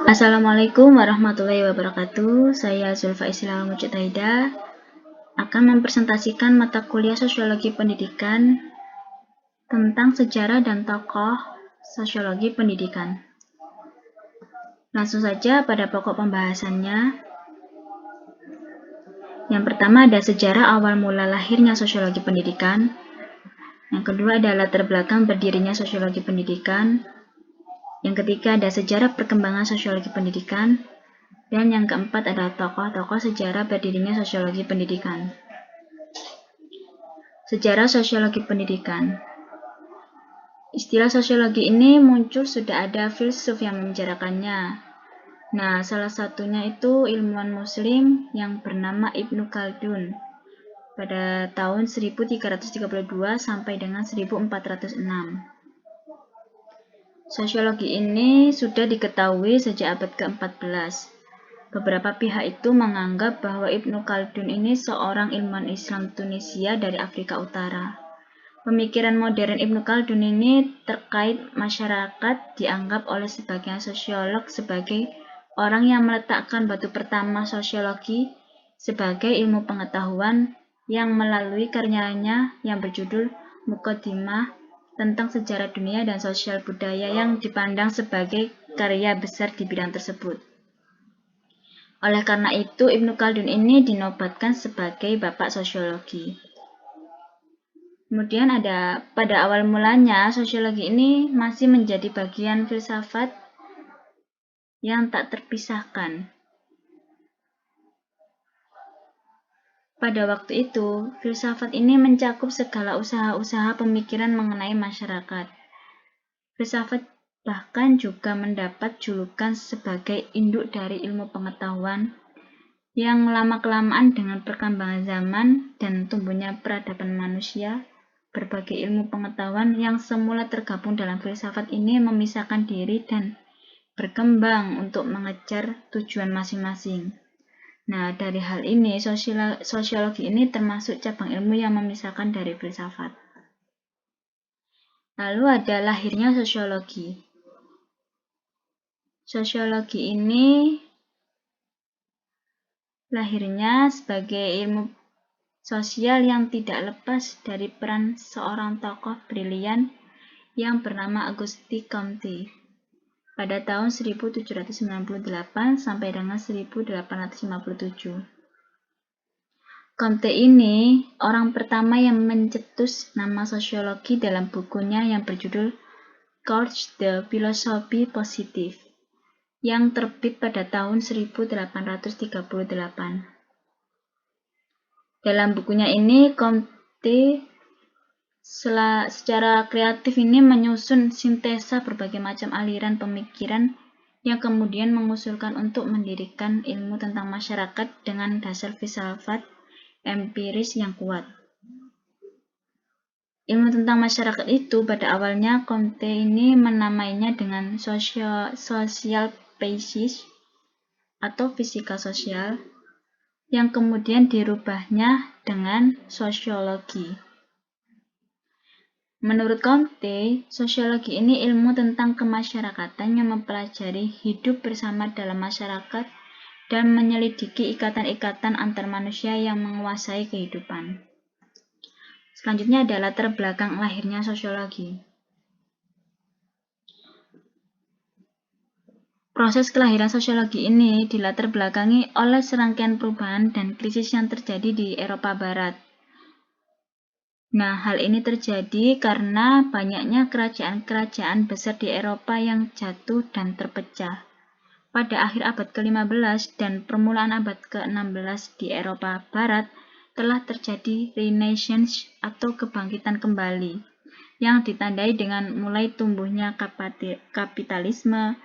Assalamualaikum warahmatullahi wabarakatuh. Saya Zulfa Islam Mujtahidah akan mempresentasikan mata kuliah Sosiologi Pendidikan tentang sejarah dan tokoh sosiologi pendidikan. Langsung saja pada pokok pembahasannya. Yang pertama ada sejarah awal mula lahirnya sosiologi pendidikan. Yang kedua adalah latar belakang berdirinya sosiologi pendidikan. Yang ketiga ada sejarah perkembangan sosiologi pendidikan. Dan yang keempat adalah tokoh-tokoh sejarah berdirinya sosiologi pendidikan. Sejarah sosiologi pendidikan. Istilah sosiologi ini muncul sudah ada filsuf yang membicarakannya. Nah, salah satunya itu ilmuwan muslim yang bernama Ibnu Khaldun pada tahun 1332 sampai dengan 1406. Sosiologi ini sudah diketahui sejak abad ke-14. Beberapa pihak itu menganggap bahwa Ibnu Khaldun ini seorang ilmuwan Islam Tunisia dari Afrika Utara. Pemikiran modern Ibnu Khaldun ini terkait masyarakat dianggap oleh sebagian sosiolog sebagai orang yang meletakkan batu pertama sosiologi sebagai ilmu pengetahuan yang melalui karyanya yang berjudul Muqaddimah tentang sejarah dunia dan sosial budaya yang dipandang sebagai karya besar di bidang tersebut. Oleh karena itu, Ibnu Khaldun ini dinobatkan sebagai bapak sosiologi. Kemudian pada awal mulanya, sosiologi ini masih menjadi bagian filsafat yang tak terpisahkan. Pada waktu itu, filsafat ini mencakup segala usaha-usaha pemikiran mengenai masyarakat. Filsafat bahkan juga mendapat julukan sebagai induk dari ilmu pengetahuan yang lama-kelamaan dengan perkembangan zaman dan tumbuhnya peradaban manusia, berbagai ilmu pengetahuan yang semula tergabung dalam filsafat ini memisahkan diri dan berkembang untuk mengejar tujuan masing-masing. Nah, dari hal ini, sosiologi ini termasuk cabang ilmu yang memisahkan dari filsafat. Lalu ada lahirnya sosiologi. Sosiologi ini lahirnya sebagai ilmu sosial yang tidak lepas dari peran seorang tokoh brilian yang bernama Auguste Comte pada tahun 1798 sampai dengan 1857. Comte ini orang pertama yang mencetus nama sosiologi dalam bukunya yang berjudul Cours de philosophie positive yang terbit pada tahun 1838. Dalam bukunya ini, Comte secara kreatif ini menyusun sintesa berbagai macam aliran pemikiran yang kemudian mengusulkan untuk mendirikan ilmu tentang masyarakat dengan dasar filsafat empiris yang kuat. Ilmu tentang masyarakat itu pada awalnya Comte ini menamainya dengan social physics atau fisika sosial yang kemudian dirubahnya dengan sosiologi. Menurut Comte, sosiologi ini ilmu tentang kemasyarakatan yang mempelajari hidup bersama dalam masyarakat dan menyelidiki ikatan-ikatan antar manusia yang menguasai kehidupan. Selanjutnya adalah latar belakang lahirnya sosiologi. Proses kelahiran sosiologi ini dilatar belakangi oleh serangkaian perubahan dan krisis yang terjadi di Eropa Barat. Nah, hal ini terjadi karena banyaknya kerajaan-kerajaan besar di Eropa yang jatuh dan terpecah. Pada akhir abad ke-15 dan permulaan abad ke-16 di Eropa Barat telah terjadi Renaissance atau kebangkitan kembali yang ditandai dengan mulai tumbuhnya kapitalisme,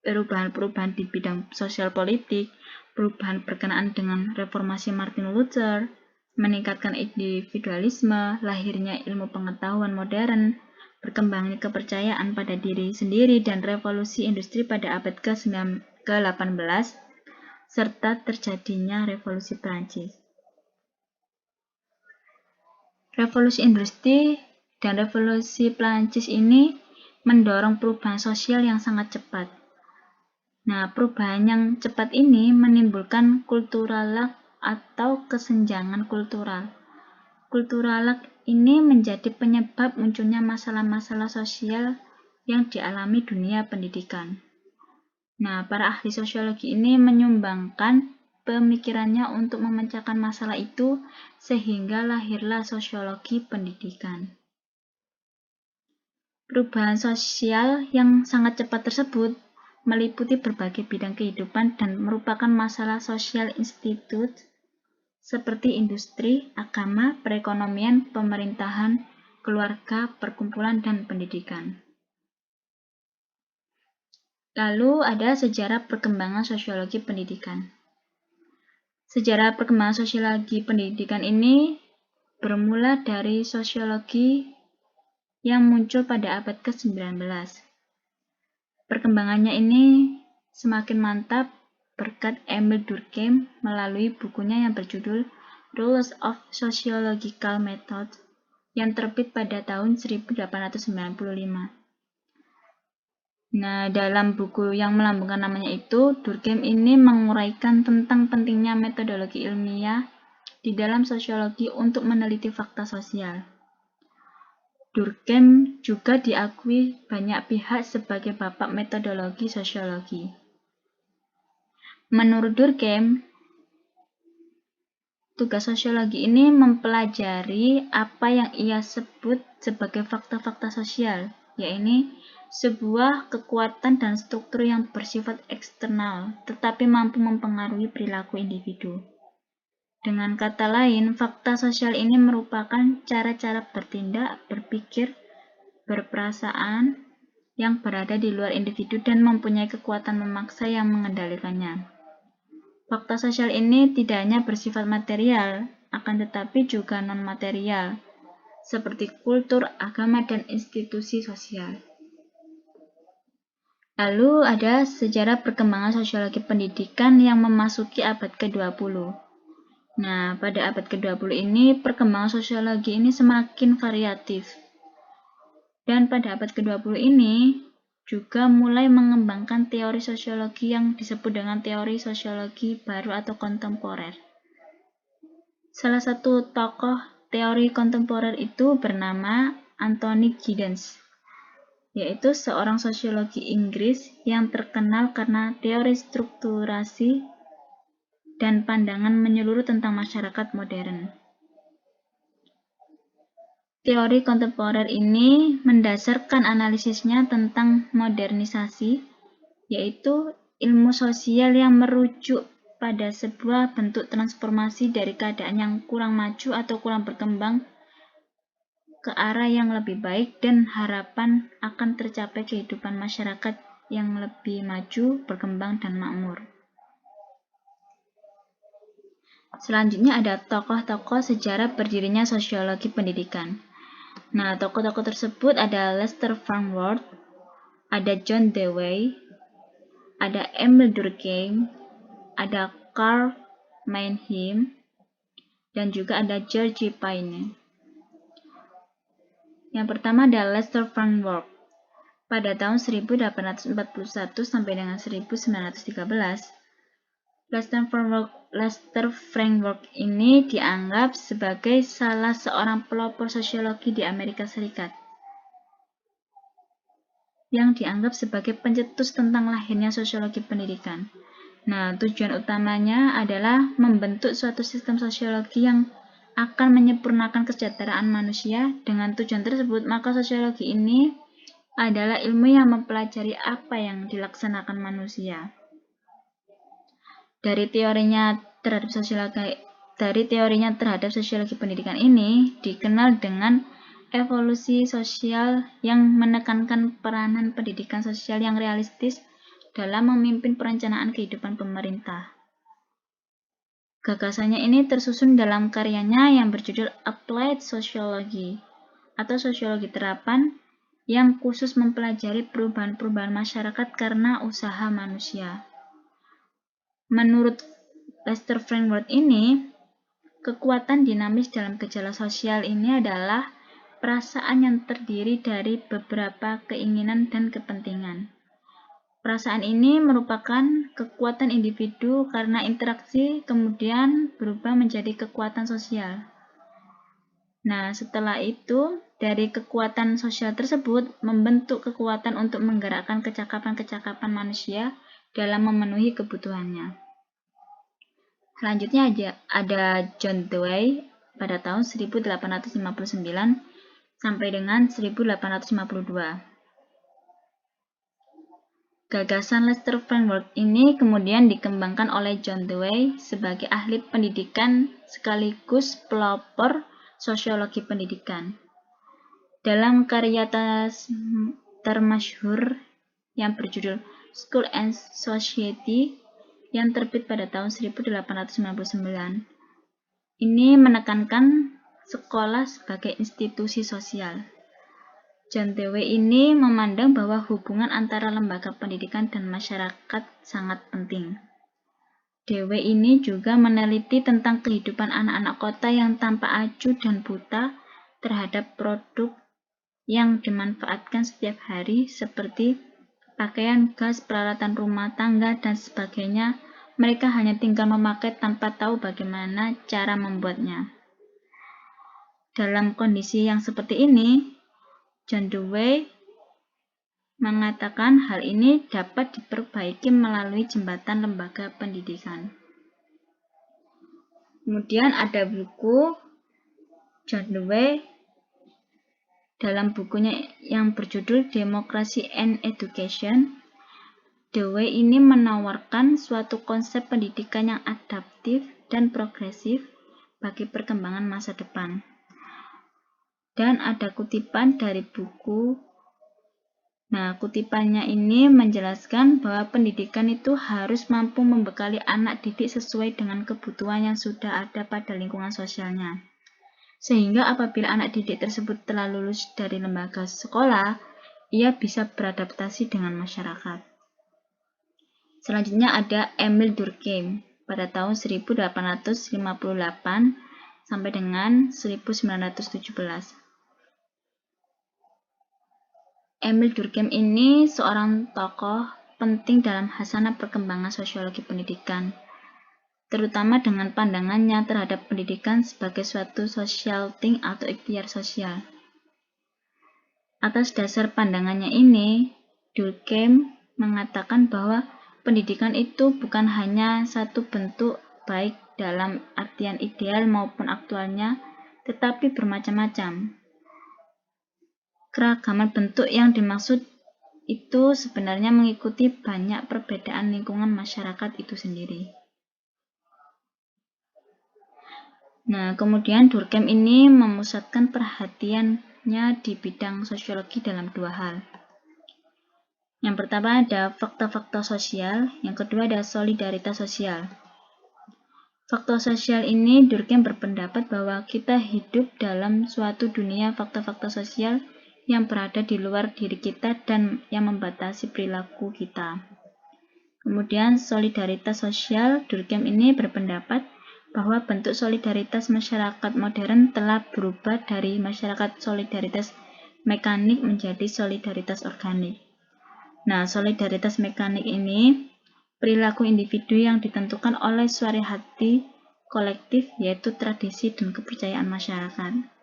perubahan-perubahan di bidang sosial politik, perubahan berkenaan dengan reformasi Martin Luther, meningkatkan individualisme, lahirnya ilmu pengetahuan modern, berkembangnya kepercayaan pada diri sendiri dan revolusi industri pada abad ke-18, serta terjadinya revolusi Prancis. Revolusi industri dan revolusi Prancis ini mendorong perubahan sosial yang sangat cepat. Nah, perubahan yang cepat ini menimbulkan cultural lag atau kesenjangan kultural. Cultural lag ini menjadi penyebab munculnya masalah-masalah sosial yang dialami dunia pendidikan. Nah, para ahli sosiologi ini menyumbangkan pemikirannya untuk memecahkan masalah itu sehingga lahirlah sosiologi pendidikan. Perubahan sosial yang sangat cepat tersebut meliputi berbagai bidang kehidupan dan merupakan masalah sosial institut seperti industri, agama, perekonomian, pemerintahan, keluarga, perkumpulan, dan pendidikan. Lalu ada sejarah perkembangan sosiologi pendidikan. Sejarah perkembangan sosiologi pendidikan ini bermula dari sosiologi yang muncul pada abad ke-19. Perkembangannya ini semakin mantap berkat Emile Durkheim melalui bukunya yang berjudul Rules of Sociological Method yang terbit pada tahun 1895. Nah, dalam buku yang melambungkan namanya itu, Durkheim ini menguraikan tentang pentingnya metodologi ilmiah di dalam sosiologi untuk meneliti fakta sosial. Durkheim juga diakui banyak pihak sebagai bapak metodologi sosiologi. Menurut Durkheim, tugas sosiologi ini mempelajari apa yang ia sebut sebagai fakta-fakta sosial, yaitu sebuah kekuatan dan struktur yang bersifat eksternal, tetapi mampu mempengaruhi perilaku individu. Dengan kata lain, fakta sosial ini merupakan cara-cara bertindak, berpikir, berperasaan yang berada di luar individu dan mempunyai kekuatan memaksa yang mengendalikannya. Fakta sosial ini tidak hanya bersifat material, akan tetapi juga non-material, seperti kultur, agama, dan institusi sosial. Lalu ada sejarah perkembangan sosiologi pendidikan yang memasuki abad ke-20. Nah, pada abad ke-20 ini, perkembangan sosiologi ini semakin variatif. Dan pada abad ke-20 ini, juga mulai mengembangkan teori sosiologi yang disebut dengan teori sosiologi baru atau kontemporer. Salah satu tokoh teori kontemporer itu bernama Anthony Giddens, yaitu seorang sosiologi Inggris yang terkenal karena teori strukturasi dan pandangan menyeluruh tentang masyarakat modern. Teori kontemporer ini mendasarkan analisisnya tentang modernisasi, yaitu ilmu sosial yang merujuk pada sebuah bentuk transformasi dari keadaan yang kurang maju atau kurang berkembang ke arah yang lebih baik dan harapan akan tercapai kehidupan masyarakat yang lebih maju, berkembang, dan makmur. Selanjutnya ada tokoh-tokoh sejarah berdirinya sosiologi pendidikan. Nah, tokoh-tokoh tersebut ada Lester Farnsworth, ada John Dewey, ada Emile Durkheim, ada Karl Mannheim, dan juga ada George Paine. Yang pertama adalah Lester Farnsworth. Pada tahun 1841 sampai dengan 1913, Lester Farnsworth ini dianggap sebagai salah seorang pelopor sosiologi di Amerika Serikat, yang dianggap sebagai pencetus tentang lahirnya sosiologi pendidikan. Nah, tujuan utamanya adalah membentuk suatu sistem sosiologi yang akan menyempurnakan kesejahteraan manusia. Dengan tujuan tersebut, maka sosiologi ini adalah ilmu yang mempelajari apa yang dilaksanakan manusia. Dari teorinya terhadap sosiologi pendidikan ini dikenal dengan evolusi sosial yang menekankan peranan pendidikan sosial yang realistis dalam memimpin perencanaan kehidupan pemerintah. Gagasannya ini tersusun dalam karyanya yang berjudul Applied Sociology atau sosiologi terapan yang khusus mempelajari perubahan-perubahan masyarakat karena usaha manusia. Menurut Lester Farnsworth ini, kekuatan dinamis dalam gejala sosial ini adalah perasaan yang terdiri dari beberapa keinginan dan kepentingan. Perasaan ini merupakan kekuatan individu karena interaksi kemudian berubah menjadi kekuatan sosial. Nah, setelah itu, dari kekuatan sosial tersebut membentuk kekuatan untuk menggerakkan kecakapan-kecakapan manusia dalam memenuhi kebutuhannya. Selanjutnya ada John Dewey pada tahun 1859 sampai dengan 1852. Gagasan Leicester Framework ini kemudian dikembangkan oleh John Dewey sebagai ahli pendidikan sekaligus pelopor sosiologi pendidikan. Dalam karya termasyhur yang berjudul School and Society yang terbit pada tahun 1899, ini menekankan sekolah sebagai institusi sosial. John Dewey ini memandang bahwa hubungan antara lembaga pendidikan dan masyarakat sangat penting. Dewey ini juga meneliti tentang kehidupan anak-anak kota yang tanpa acu dan buta terhadap produk yang dimanfaatkan setiap hari seperti pakaian, gas, peralatan rumah tangga, dan sebagainya. Mereka hanya tinggal memakai tanpa tahu bagaimana cara membuatnya. Dalam kondisi yang seperti ini, John Dewey mengatakan hal ini dapat diperbaiki melalui jembatan lembaga pendidikan. Kemudian ada buku John Dewey dalam bukunya yang berjudul Democracy and Education. Dewey ini menawarkan suatu konsep pendidikan yang adaptif dan progresif bagi perkembangan masa depan. Dan ada kutipan dari buku. Nah, kutipannya ini menjelaskan bahwa pendidikan itu harus mampu membekali anak didik sesuai dengan kebutuhan yang sudah ada pada lingkungan sosialnya. Sehingga apabila anak didik tersebut telah lulus dari lembaga sekolah, ia bisa beradaptasi dengan masyarakat. Selanjutnya ada Emile Durkheim pada tahun 1858 sampai dengan 1917. Emile Durkheim ini seorang tokoh penting dalam hasanah perkembangan sosiologi pendidikan, terutama dengan pandangannya terhadap pendidikan sebagai suatu social thing atau ikhtiar sosial. Atas dasar pandangannya ini, Durkheim mengatakan bahwa pendidikan itu bukan hanya satu bentuk baik dalam artian ideal maupun aktualnya, tetapi bermacam-macam. Keragaman bentuk yang dimaksud itu sebenarnya mengikuti banyak perbedaan lingkungan masyarakat itu sendiri. Nah, kemudian Durkheim ini memusatkan perhatiannya di bidang sosiologi dalam dua hal. Yang pertama ada fakta-fakta sosial, yang kedua ada solidaritas sosial. Fakta sosial ini Durkheim berpendapat bahwa kita hidup dalam suatu dunia fakta-fakta sosial yang berada di luar diri kita dan yang membatasi perilaku kita. Kemudian solidaritas sosial, Durkheim ini berpendapat bahwa bentuk solidaritas masyarakat modern telah berubah dari masyarakat solidaritas mekanik menjadi solidaritas organik. Nah, solidaritas mekanik ini perilaku individu yang ditentukan oleh suara hati kolektif, yaitu tradisi dan kepercayaan masyarakat.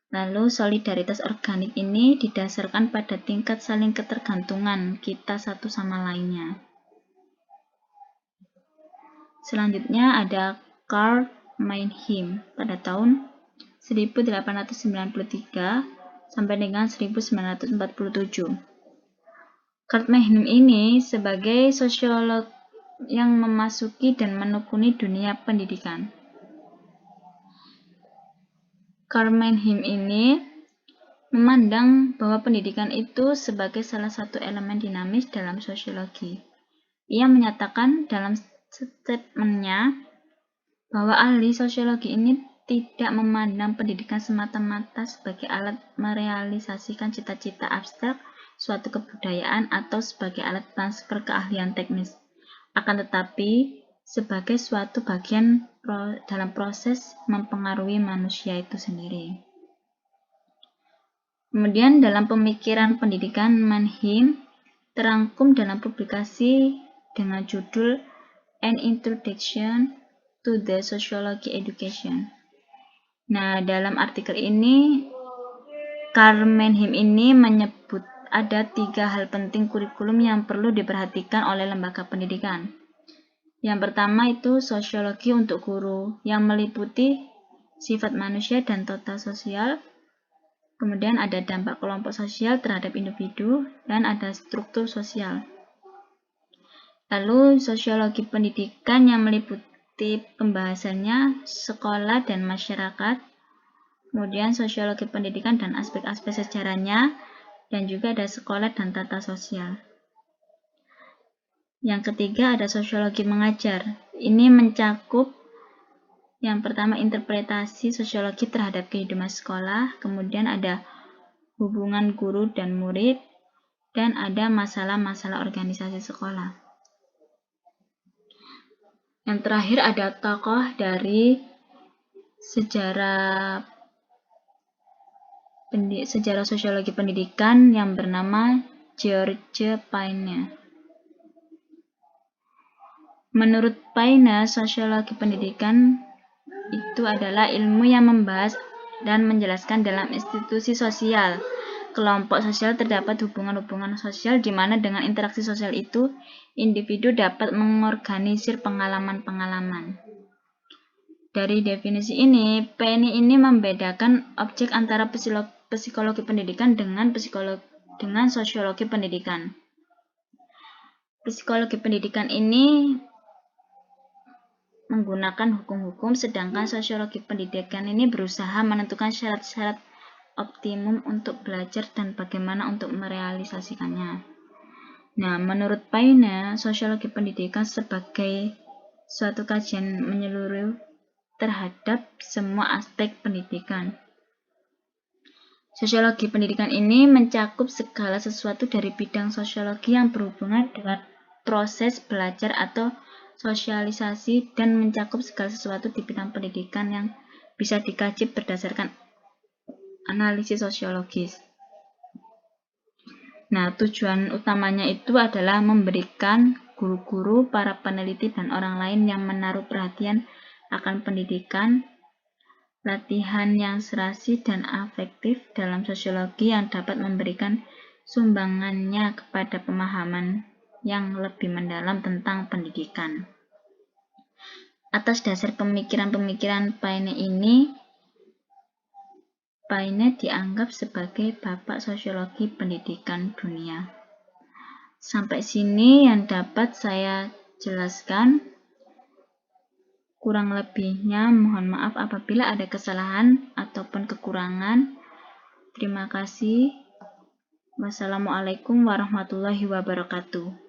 Lalu solidaritas organik ini didasarkan pada tingkat saling ketergantungan kita satu sama lainnya. Selanjutnya ada Karl Meinheim pada tahun 1893 sampai dengan 1947. Karl Meinheim ini sebagai sosiolog yang memasuki dan menekuni dunia pendidikan. Karl Meinheim ini memandang bahwa pendidikan itu sebagai salah satu elemen dinamis dalam sosiologi. Ia menyatakan dalam statementnya bahwa ahli sosiologi ini tidak memandang pendidikan semata-mata sebagai alat merealisasikan cita-cita abstrak suatu kebudayaan atau sebagai alat transfer keahlian teknis, akan tetapi sebagai suatu bagian dalam proses mempengaruhi manusia itu sendiri. Kemudian dalam pemikiran pendidikan, Mannheim terangkum dalam publikasi dengan judul An Introduction to the Sociology Education. Nah, dalam artikel ini, Karl Mannheim ini menyebut ada 3 hal penting kurikulum yang perlu diperhatikan oleh lembaga pendidikan. Yang pertama itu sosiologi untuk guru, yang meliputi sifat manusia dan tata sosial. Kemudian ada dampak kelompok sosial terhadap individu, dan ada struktur sosial. Lalu sosiologi pendidikan yang meliputi pembahasannya sekolah dan masyarakat. Kemudian sosiologi pendidikan dan aspek-aspek sejarahnya, dan juga ada sekolah dan tata sosial. Yang ketiga ada sosiologi mengajar. Ini mencakup yang pertama interpretasi sosiologi terhadap kehidupan sekolah, kemudian ada hubungan guru dan murid, dan ada masalah-masalah organisasi sekolah. Yang terakhir ada tokoh dari sejarah sosiologi pendidikan yang bernama George Paine. Menurut Paine, sosiologi pendidikan itu adalah ilmu yang membahas dan menjelaskan dalam institusi sosial, kelompok sosial terdapat hubungan-hubungan sosial di mana dengan interaksi sosial itu, individu dapat mengorganisir pengalaman-pengalaman. Dari definisi ini, Paine ini membedakan objek antara psikologi pendidikan dengan sosiologi pendidikan. Psikologi pendidikan ini menggunakan hukum-hukum, sedangkan sosiologi pendidikan ini berusaha menentukan syarat-syarat optimum untuk belajar dan bagaimana untuk merealisasikannya. Nah, menurut Paine, sosiologi pendidikan sebagai suatu kajian menyeluruh terhadap semua aspek pendidikan. Sosiologi pendidikan ini mencakup segala sesuatu dari bidang sosiologi yang berhubungan dengan proses belajar atau sosialisasi, dan mencakup segala sesuatu di bidang pendidikan yang bisa dikaji berdasarkan analisis sosiologis. Nah, tujuan utamanya itu adalah memberikan guru-guru, para peneliti, dan orang lain yang menaruh perhatian akan pendidikan, latihan yang serasi dan afektif dalam sosiologi yang dapat memberikan sumbangannya kepada pemahaman yang lebih mendalam tentang pendidikan. Atas dasar pemikiran-pemikiran Paine ini, Paine dianggap sebagai bapak sosiologi pendidikan dunia. Sampai sini yang dapat saya jelaskan. Kurang lebihnya mohon maaf apabila ada kesalahan ataupun kekurangan. Terima kasih. Wassalamualaikum warahmatullahi wabarakatuh.